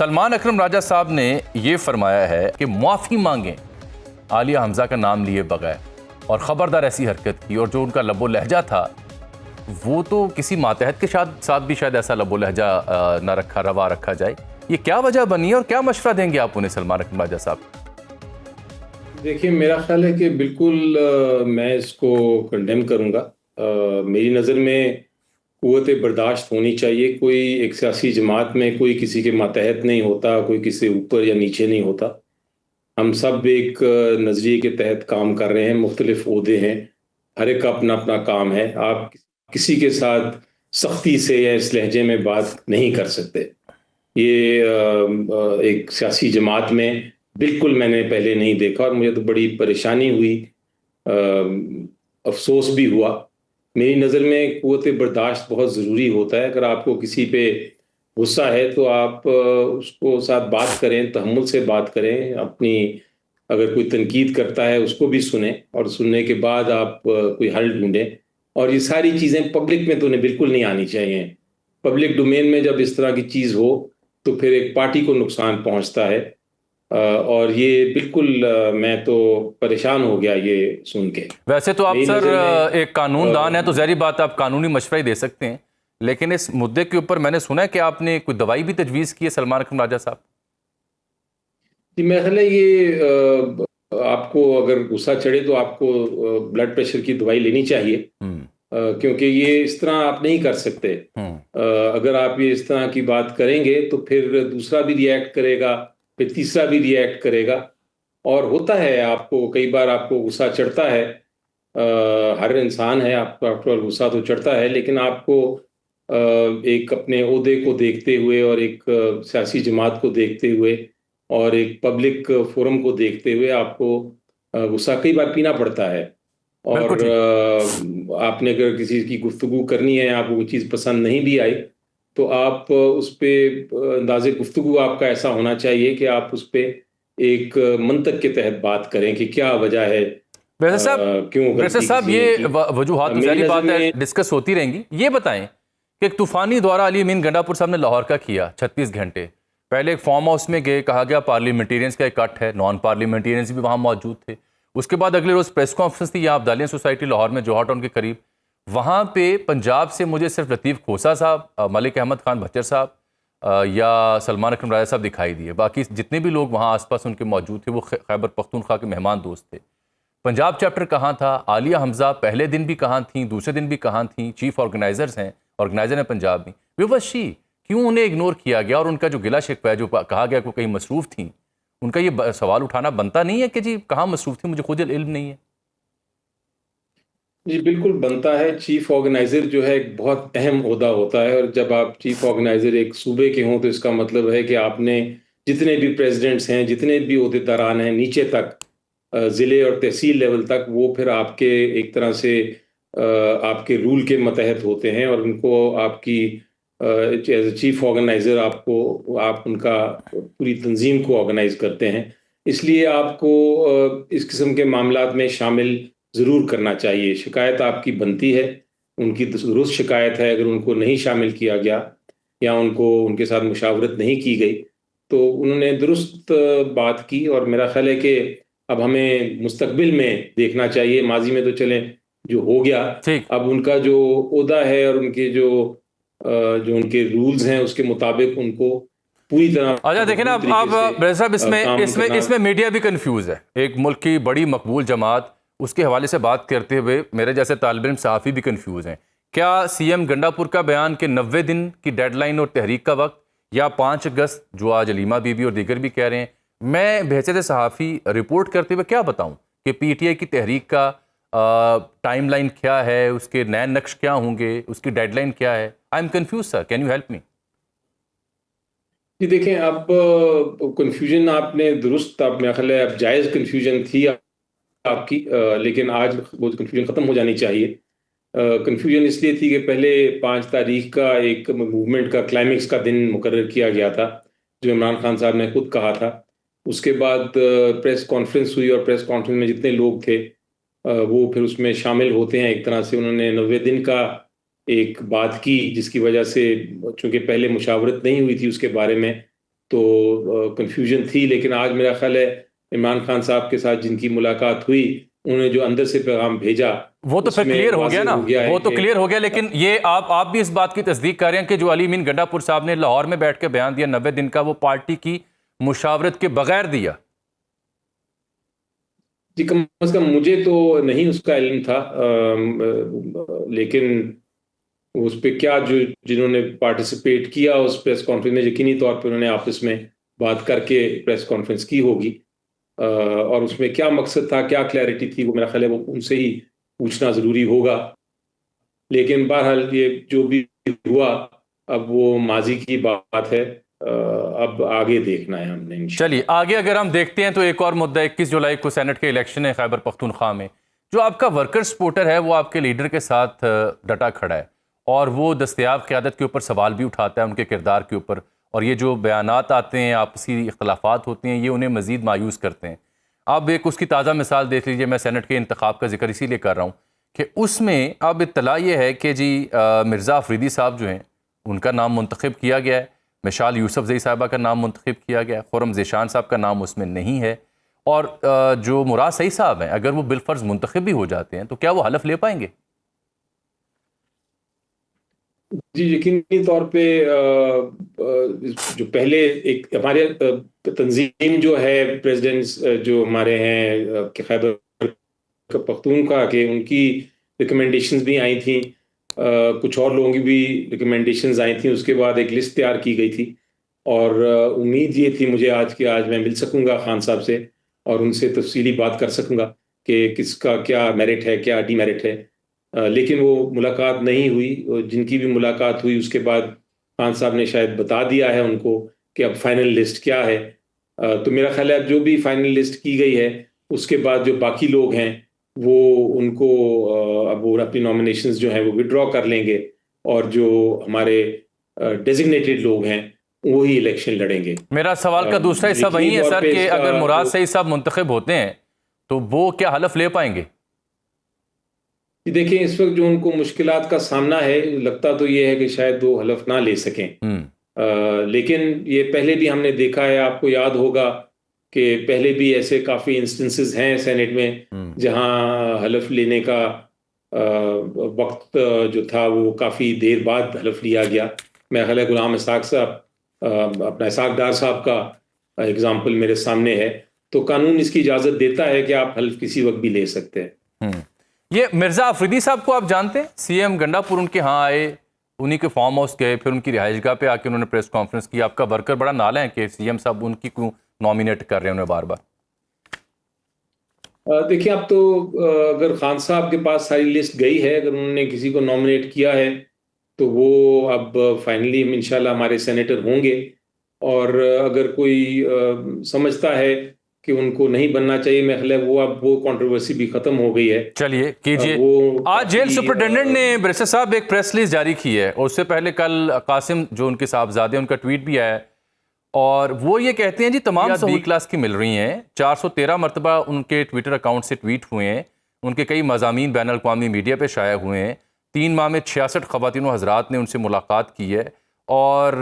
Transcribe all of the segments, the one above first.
सलमान अकरम राजा साहब ने ये फरमाया है कि माफ़ी मांगें आलिया हमजा का नाम लिए बगैर, और ख़बरदार ऐसी हरकत की। और जो उनका लबो लहजा था वो तो किसी मातहत के साथ भी शायद ऐसा लबो लहजा ना रवा रखा जाए। ये क्या वजह बनी है और क्या मशवरा देंगे आप उन्हें, सलमान अकरम राजा साहब? देखिए, मेरा ख्याल है कि बिल्कुल मैं इसको कंडेम करूँगा। मेरी नज़र में क़ुव्वत बर्दाश्त होनी चाहिए। कोई एक सियासी जमात में कोई किसी के मातहत नहीं होता, कोई किसी ऊपर या नीचे नहीं होता। हम सब एक नज़रिए के तहत काम कर रहे हैं, मुख्तलिफ ओहदे हैं, हर एक का अपना अपना काम है। आप किसी के साथ सख्ती से या इस लहजे में बात नहीं कर सकते। ये एक सियासी जमात में बिल्कुल मैंने पहले नहीं देखा और मुझे तो बड़ी परेशानी हुई, अफसोस भी हुआ। मेरी नज़र में क़ुव्वत बर्दाश्त बहुत ज़रूरी होता है। अगर आपको किसी पे गुस्सा है तो आप उसको साथ बात करें, तहम्मुल से बात करें। अपनी अगर कोई तनकीद करता है उसको भी सुनें और सुनने के बाद आप कोई हल ढूंढें। और ये सारी चीज़ें पब्लिक में तो उन्हें बिल्कुल नहीं आनी चाहिए। पब्लिक डोमेन में जब इस तरह की चीज़ हो तो फिर एक पार्टी को नुकसान पहुंचता है। और ये बिल्कुल मैं तो परेशान हो गया ये सुन के। वैसे तो आप सर एक कानूनदान है तो ज़ाहिर बात आप कानूनी मशवरा ही दे सकते हैं, लेकिन इस मुद्दे के ऊपर मैंने सुना है कि आपने कोई दवाई भी तजवीज़ की है सलमान अकरम राजा साहब? जी, मेरा ख्याल है ये आपको अगर गुस्सा चढ़े तो आपको ब्लड प्रेशर की दवाई लेनी चाहिए, क्योंकि ये इस तरह आप नहीं कर सकते। अगर आप ये इस तरह की बात करेंगे तो फिर दूसरा भी रिएक्ट करेगा, फिर तीसरा भी रिएक्ट करेगा। और होता है, आपको कई बार आपको गुस्सा चढ़ता है। हर इंसान है, आपको आफ्टर ऑल गुस्सा तो चढ़ता है, लेकिन आपको एक अपने ओहदे को देखते हुए और एक सियासी जमात को देखते हुए और एक पब्लिक फोरम को देखते हुए आपको गुस्सा कई बार पीना पड़ता है। और आपने अगर किसी की गुफ्तगू करनी है, आपको कोई चीज़ पसंद नहीं भी आई, तो आप उस पर अंदाज़े गुफ्तगू आपका ऐसा होना चाहिए कि आप उस पर एक मंतक के तहत बात करें कि क्या वजह है, वैसे साहब ये वजूहात ज़ाहिर बात है डिस्कस होती रहेंगी। ये बताएं कि एक तूफ़ानी दौरा अली अमीन गंडापुर साहब ने लाहौर का किया 36 घंटे पहले। एक फार्म हाउस में गए, कहा गया पार्लियामेंटेरियंस का इकट्ठ है, नॉन पार्लियामेंटेरियंस भी वहाँ मौजूद थे। उसके बाद अगले रोज़ प्रेस कॉन्फ्रेंस थी यहाँ अब्दालिया सोसाइटी लाहौर में, जौहर टाउन के करीब। वहाँ पे पंजाब से मुझे सिर्फ लतीफ़ खोसा साहब, मलिक अहमद खान भच्चर साहब या सलमान अकरम राजा साहब दिखाई दिए। बाकी जितने भी लोग वहाँ आसपास उनके मौजूद थे वो खैबर पख्तूनख्वा के मेहमान दोस्त थे। पंजाब चैप्टर कहाँ था, आलिया हमजा पहले दिन भी कहाँ थी, दूसरे दिन भी कहाँ थी, चीफ ऑर्गेनाइजर हैं पंजाब में, वे वशी क्यों उन्हें इग्नोर किया गया? और उनका जो गिला शिकवा है, जो कहा गया कि कहीं मसरूफ़ थी, उनका ये सवाल उठाना बनता नहीं है कि जी कहाँ मसरूफ़ थी, मुझे खुद इल्म नहीं है? जी, बिल्कुल बनता है। चीफ ऑर्गेनाइजर जो है एक बहुत अहम ओहदा होता है, और जब आप चीफ ऑर्गेनाइजर एक सूबे के हों तो इसका मतलब है कि आपने जितने भी प्रेसिडेंट्स हैं, जितने भी ओहदेदारान हैं नीचे तक, ज़िले और तहसील लेवल तक, वो फिर आपके एक तरह से आपके रूल के मतहत होते हैं और उनको आपकी एज ए चीफ ऑर्गेनाइजर आप उनका पूरी तंजीम को ऑर्गेनाइज करते हैं। इसलिए आपको इस किस्म के मामलात में शामिल ज़रूर करना चाहिए। शिकायत आपकी बनती है, उनकी दुरुस्त शिकायत है। अगर उनको नहीं शामिल किया गया या उनको उनके साथ मुशावरत नहीं की गई तो उन्होंने दुरुस्त बात की। और मेरा ख्याल है कि अब हमें मुस्तकबिल में देखना चाहिए। माजी में तो चलें, जो हो गया, अब उनका जो ओहदा है और उनके जो उनके रूल्स हैं उसके मुताबिक उनको पूरी तरह। अच्छा देखिए ना, आप साहब इसमें मीडिया भी कंफ्यूज है। एक मुल्क की बड़ी मकबूल जमात, उसके हवाले से बात करते हुए मेरे जैसे तालिब इल्म सहाफ़ी भी कंफ्यूज हैं। क्या सीएम गंडापुर का बयान के 90 दिन की डेडलाइन और तहरीक का वक्त, या 5 अगस्त जो आज अलीमा बीबी और दीगर भी कह रहे हैं? मैं बहैसियत सहाफ़ी रिपोर्ट करते हुए क्या बताऊं कि पीटीआई की तहरीक का टाइमलाइन क्या है, उसके नए नक्श क्या होंगे, उसकी डेडलाइन क्या है? I am confuse sir, can you help me? जी देखें, अब कंफ्यूजन आपने दुरुस्त, आप मेरा ख्याल है अब जायज़ कंफ्यूजन थी आपकी, लेकिन आज वो कंफ्यूजन ख़त्म हो जानी चाहिए। कंफ्यूजन इसलिए थी कि पहले 5 तारीख का एक मूवमेंट का क्लाइमेक्स का दिन मुकर्रर किया गया था, जो इमरान खान साहब ने खुद कहा था। उसके बाद प्रेस कॉन्फ्रेंस हुई और प्रेस कॉन्फ्रेंस में जितने लोग थे वो फिर उसमें शामिल होते हैं। एक तरह से उन्होंने 90 दिन का एक बात की, जिसकी वजह से चूँकि पहले मुशावरत नहीं हुई थी उसके बारे में, तो कंफ्यूजन थी। लेकिन आज मेरा ख्याल है इमरान खान साहब के साथ जिनकी मुलाकात हुई, उन्होंने जो अंदर से पैगाम भेजा वो तो फिर क्लियर हो गया ना, वो तो क्लियर हो गया। लेकिन ये आप भी इस बात की तस्दीक कर रहे हैं कि जो अली अमीन गंडापुर साहब ने लाहौर में बैठ के बयान दिया 90 दिन का, वो पार्टी की मुशावरत के बगैर दिया? जी, कम से कम मुझे तो नहीं उसका इल्म था, लेकिन उस पे क्या जो जिन्होंने पार्टिसिपेट किया उस प्रेस कॉन्फ्रेंस में, यकीनी तौर पे उन्होंने आपस में बात करके प्रेस कॉन्फ्रेंस की होगी, और उसमें क्या मकसद था, क्या क्लैरिटी थी, वो मेरा ख्याल है वो उनसे ही पूछना ज़रूरी होगा। लेकिन बहरहाल ये जो भी हुआ, अब वो माजी की बात है, अब आगे देखना है हमने इंशाल्लाह। चलिए आगे अगर हम देखते हैं तो एक और मुद्दा, 21 जुलाई को सेनेट के इलेक्शन है खैबर पख्तूनख्वा में। जो आपका वर्कर सपोर्टर है वो आपके लीडर के साथ डटा खड़ा है और वो दस्तयाब क़यादत के ऊपर सवाल भी उठाता है, उनके किरदार के ऊपर, और ये जो बयानात आते हैं, आपसी इख्तलाफात होते हैं, ये उन्हें मज़ीद मायूस करते हैं। अब एक उसकी ताज़ा मिसाल देख लीजिए, मैं सेनेट के इंतखाब का जिक्र इसीलिए कर रहा हूँ कि उसमें अब इत्तला ये है कि जी मिर्ज़ा अफरीदी साहब जो हैं उनका नाम मुंतखब किया गया है, मिशाल यूसुफजई साहबा का नाम मुंतखब किया गया है, खुर्रम ज़ीशान साहब का नाम उसमें नहीं है, और जो मुराद सईद साहब हैं अगर वो बिलफर्ज मुंतखब भी हो जाते हैं तो क्या वो हलफ ले पाएंगे? जी, यकीनी तौर पे जो पहले एक हमारे तंजीम जो है, प्रेसिडेंट्स जो हमारे हैं खैबर पख्तूनख्वा के, उनकी रिकमेंडेशंस भी आई थी, कुछ और लोगों की भी रिकमेंडेशंस आई थी। उसके बाद एक लिस्ट तैयार की गई थी और उम्मीद ये थी मुझे आज कि आज मैं मिल सकूंगा खान साहब से और उनसे तफसीली बात कर सकूंगा कि किसका क्या मेरिट है, क्या डीमेरिट है। लेकिन वो मुलाकात नहीं हुई। जिनकी भी मुलाकात हुई उसके बाद खान साहब ने शायद बता दिया है उनको कि अब फाइनल लिस्ट क्या है। तो मेरा ख्याल है जो भी फाइनल लिस्ट की गई है उसके बाद जो बाकी लोग हैं वो उनको अब वो अपनी नॉमिनेशंस जो हैं वो विड्रॉ कर लेंगे और जो हमारे डेजिग्नेटेड लोग हैं वही इलेक्शन लड़ेंगे। मेरा सवाल का दूसरा हिस्सा वही है सर कि अगर मुराद सईद साहब मुंतखब होते हैं तो वो क्या हलफ ले पाएंगे? देखिए, इस वक्त जो उनको मुश्किलात का सामना है, लगता तो ये है कि शायद वो हलफ ना ले सकें। लेकिन ये पहले भी हमने देखा है, आपको याद होगा कि पहले भी ऐसे काफ़ी इंस्टेंसेस हैं सेनेट में जहां हलफ लेने का वक्त जो था वो काफ़ी देर बाद हलफ लिया गया। मेरा ख्याल है गुलाम इसाक साहब, अपना इसाक डार साहब का एग्जाम्पल मेरे सामने है। तो कानून इसकी इजाज़त देता है कि आप हल्फ किसी वक्त भी ले सकते हैं। ये मिर्ज़ा अफरीदी साहब को आप जानते हैं? सीएम गंडापुर उनके यहाँ आए, उन्हीं के फार्म हाउस गए, फिर उनकी रिहाइशगाह पे आके उन्होंने प्रेस कॉन्फ्रेंस की। आपका वर्कर बड़ा नाला है कि सीएम साहब उनकी क्यों नॉमिनेट कर रहे हैं उन्हें बार बार? देखिए, अब तो अगर खान साहब के पास सारी लिस्ट गई है, अगर उन्होंने किसी को नॉमिनेट किया है तो वो अब फाइनली इंशाल्लाह हमारे सेनेटर होंगे। और अगर कोई समझता है कि उनको नहीं बनना चाहिए, मैं ख्याल है वो कंट्रोवर्सी भी खत्म हो गई है। चलिए कीजिए। आज जेल सुपरिटेंडेंट ने ब्रेसर साहब एक प्रेस रिलीज जारी की है और उससे पहले कल कासिम जो उनके साहबजादे, उनका ट्वीट भी आया और वो ये कहते हैं जी तमाम बी क्लास की मिल रही हैं। 413 मरतबा उनके ट्विटर अकाउंट से ट्वीट हुए हैं, उनके कई मज़ामीन बैन अल-अक़वामी मीडिया पे शाया हुए हैं। 3 माह में 66 ख़वातीन व हज़रात ने उनसे मुलाकात की है और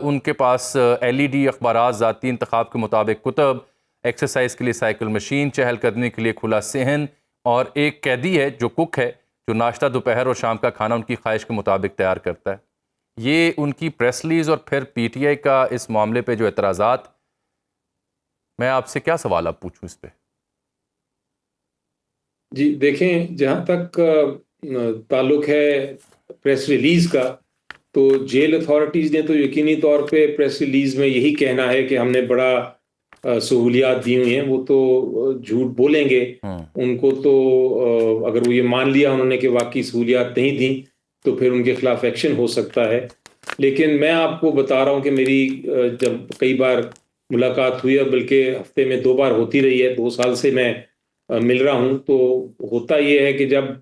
उनके पास LED अखबारात, ज़ाती इंतखाब के मुताबिक कुतब, एक्सरसाइज के लिए साइकिल मशीन, चहलकदमी के लिए खुला सहन और एक कैदी है जो कुक है, जो नाश्ता दोपहर और शाम का खाना उनकी ख्वाहिश के मुताबिक तैयार करता है। ये उनकी प्रेस रिलीज और फिर PTI का इस मामले पे जो एतराज़ात, मैं आपसे क्या सवाल अब पूछूं इस पे? जी देखें, जहाँ तक ताल्लुक है प्रेस रिलीज का, तो जेल अथॉरिटीज़ ने तो यकीनी तौर पे प्रेस रिलीज में यही कहना है कि हमने बड़ा सहूलियात दी हुई हैं। वो तो झूठ बोलेंगे। उनको तो अगर वो ये मान लिया उन्होंने कि वाकई सहूलियात नहीं दी तो फिर उनके खिलाफ एक्शन हो सकता है। लेकिन मैं आपको बता रहा हूँ कि मेरी जब कई बार मुलाकात हुई है, बल्कि हफ्ते में 2 बार होती रही है, 2 साल से मैं मिल रहा हूँ, तो होता ये है कि जब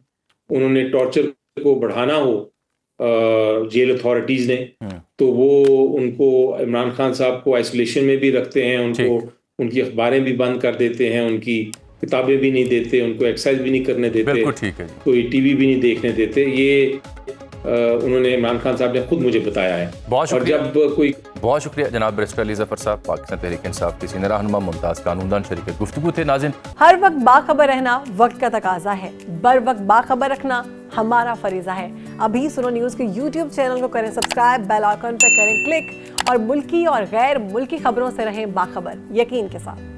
उन्होंने टॉर्चर को बढ़ाना हो जेल अथॉरिटीज़ ने, तो वो उनको इमरान खान साहब को आइसोलेशन में भी रखते हैं, उनको उनकी अखबारें भी बंद कर देते हैं, उनकी किताबें भी नहीं देते, उनको एक्सरसाइज भी नहीं करने देते, कोई टीवी भी नहीं देखने देते। ये उन्होंने इमरान खान साहब ने खुद मुझे बताया है। और जब कोई बहुत शुक्रिया जनाब बैरिस्टर अली ज़फ़र साहब, पाकिस्तान तहरीक इंसाफ की सीनियर रहनुमा मुमताज़ कानूनदान शरीक गुफ्तगू थे। नाज़रीन, हर वक्त बाखबर रहना वक्त का तकाजा है, बर वक्त बाखबर रखना हमारा फरीजा है। अभी सुनो न्यूज़ के YouTube चैनल को करें सब्सक्राइब, बेल आइकन पर करें क्लिक और मुल्की और गैर मुल्की खबरों से रहें बाखबर, यकीन के साथ।